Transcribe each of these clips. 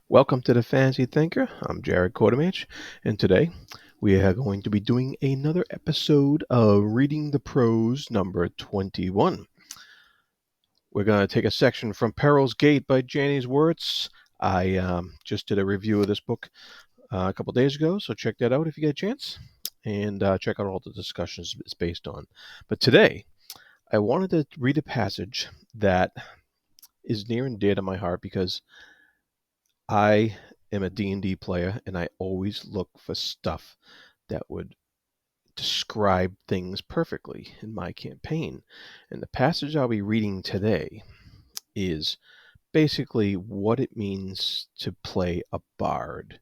Welcome to the Fantasy Thinker. I'm Jared Quartermage, and today we are going to be doing another episode of Reading the Prose number 21. We're going to take a section from PERIL'S Gate by Janny Wurts. I just did a review of this book a couple days ago, so check that out if you get a chance, and check out all the discussions it's based on. But today, I wanted to read a passage that is near and dear to my heart because I am a D&D player and I always look for stuff that would describe things perfectly in my campaign. And the passage I'll be reading today is basically what it means to play a bard,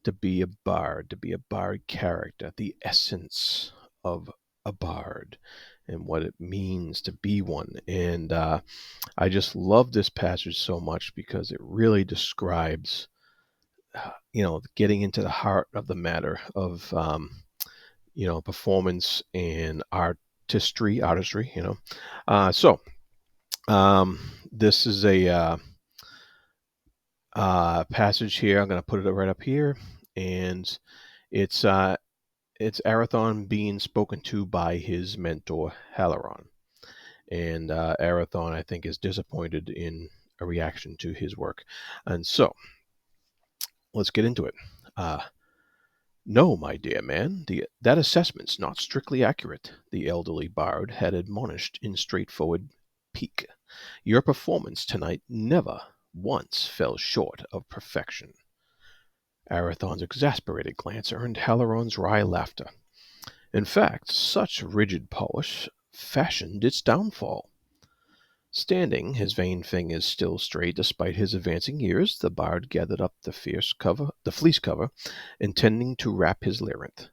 to be a bard, to be a bard character, the essence of a bard and what it means to be one. And I just love this passage so much because it really describes getting into the heart of the matter of performance and artistry. So this is a passage here. I'm going to put it right up here, and it's Arathon being spoken to by his mentor Halaron, and Arathon, I think, is disappointed in a reaction to his work, and so let's get into it. No, my dear man, that assessment's not strictly accurate, the elderly bard had admonished in straightforward pique. Your performance tonight never once fell short of perfection. Arathon's exasperated glance earned Halaron's wry laughter. In fact, such rigid polish fashioned its downfall. Standing, his vain fingers still straight despite his advancing years, the bard gathered up the fleece cover, intending to wrap his labyrinth.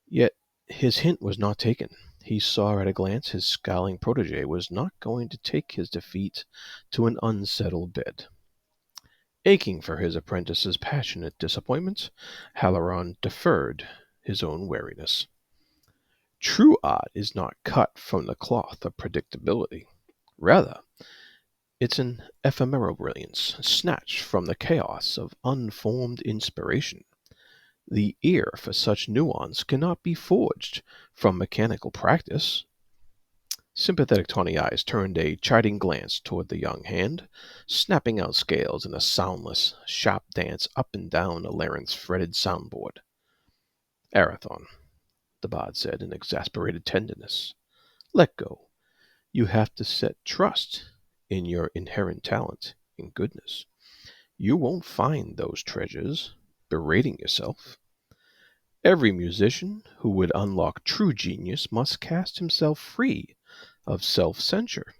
Yet his hint was not taken. He saw at a glance his scowling protege was not going to take his defeat to an unsettled bed. Aching for his apprentice's passionate disappointment, Halaron deferred his own wariness. True art is not cut from the cloth of predictability. Rather, it's an ephemeral brilliance, snatched from the chaos of unformed inspiration. The ear for such nuance cannot be forged from mechanical practice. Sympathetic tawny eyes turned a chiding glance toward the young hand, snapping out scales in a soundless, sharp dance up and down Alarin's fretted soundboard. Arathon, the bard said in exasperated tenderness, let go. You have to set trust in your inherent talent and goodness. You won't find those treasures berating yourself. Every musician who would unlock true genius must cast himself free of self-censure.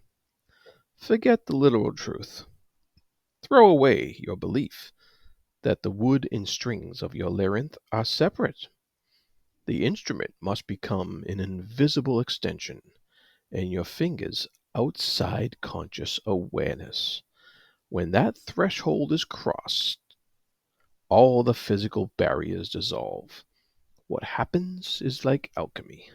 Forget the literal truth. Throw away your belief that the wood and strings of your labyrinth are separate. The instrument must become an invisible extension, and your fingers outside conscious awareness. When that threshold is crossed, all the physical barriers dissolve. What happens is like alchemy.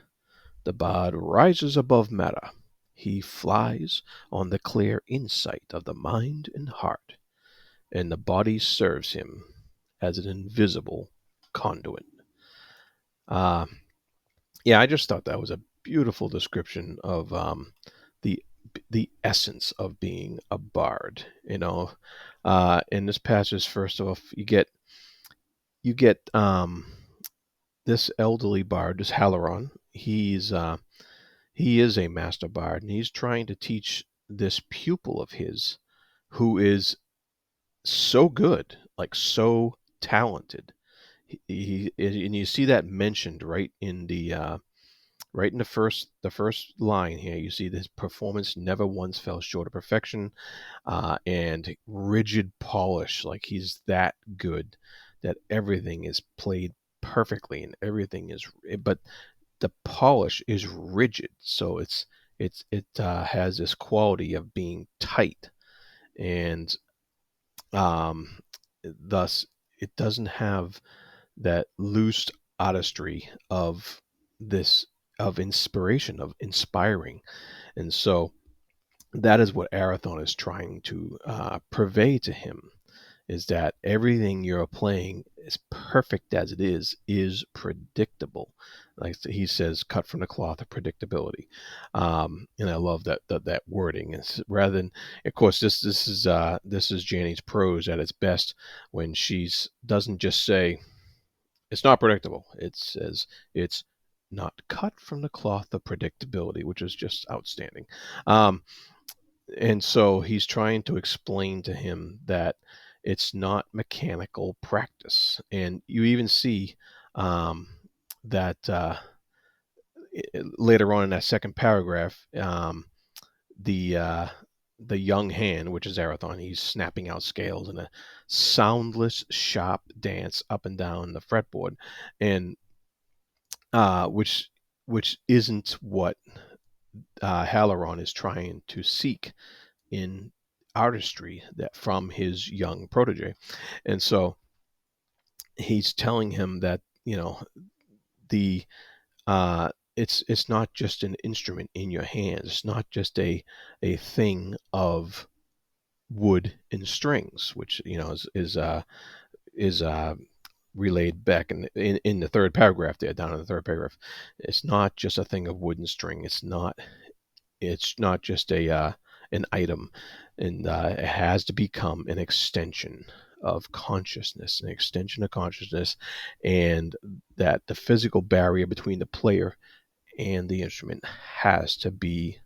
The bard rises above matter. He flies on the clear insight of the mind and heart, and the body serves him as an invisible conduit. Uh, yeah, I just thought that was a beautiful description of the the essence of being a bard. In this passage, first off, you get this elderly bard, this Halaron. He is a master bard, and he's trying to teach this pupil of his, who is so good, like so talented. And you see that mentioned right in the first line here. You see this performance never once fell short of perfection, and rigid polish, like he's that good that everything is played perfectly and everything is, but the polish is rigid, so it has this quality of being tight, and thus it doesn't have that loose artistry of this of inspiration, of inspiring. And so that is what Arathon is trying to purvey to him. is that everything you're playing, as perfect as it is predictable. Like he says, cut from the cloth of predictability. And I love that wording. It's rather than, of course, this is Janny's prose at its best when she's doesn't just say it's not predictable. It says it's not cut from the cloth of predictability, which is just outstanding. Um, and so he's trying to explain to him that it's not mechanical practice. And you even see um, that later on in that second paragraph, the uh, the young hand, which is Arathon, he's snapping out scales in a soundless, sharp dance up and down the fretboard, and uh, which which isn't what Haleron is trying to seek in artistry that from his young protege. And so he's telling him that, the it's not just an instrument in your hands. It's not just a thing of wood and strings, which is relayed back in the third paragraph there, down in the third paragraph. It's not just a thing of wood and string. It's not just a an item, and it has to become an extension of consciousness, and that the physical barrier between the player and the instrument has to be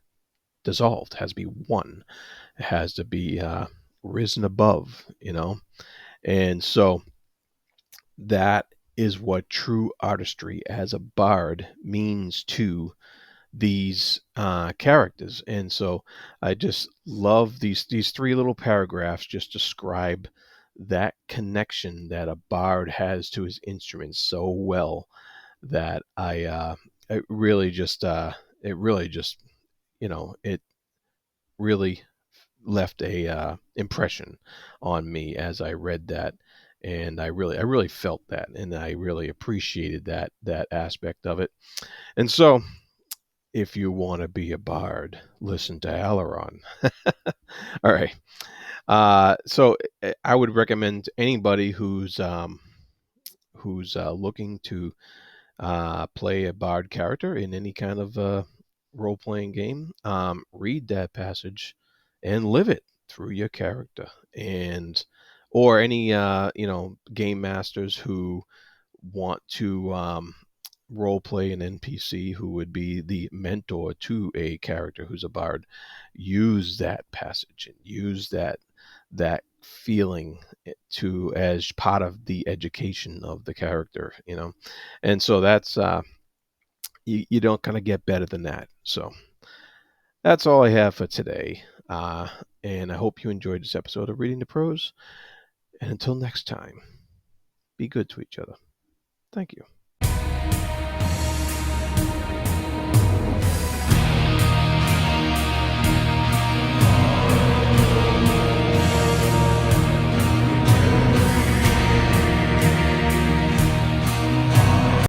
dissolved, has to be one, it has to be risen above, and so that is what true artistry as a bard means to these characters. And so I just love these three little paragraphs just describe that connection that a bard has to his instrument so well that it really just it really left a impression on me as I read that. And I really felt that, and I really appreciated that aspect of it. And so if you want to be a bard, listen to Alaron. All right. So I would recommend anybody who's looking to play a bard character in any kind of role playing game, read that passage and live it through your character, and or any game masters who want to role play an NPC who would be the mentor to a character who's a bard, use that passage and use that feeling to as part of the education of the character, and so that's you don't kind of get better than that. So that's all I have for today, and I hope you enjoyed this episode of Reading the Prose. And until next time, be good to each other. Thank you.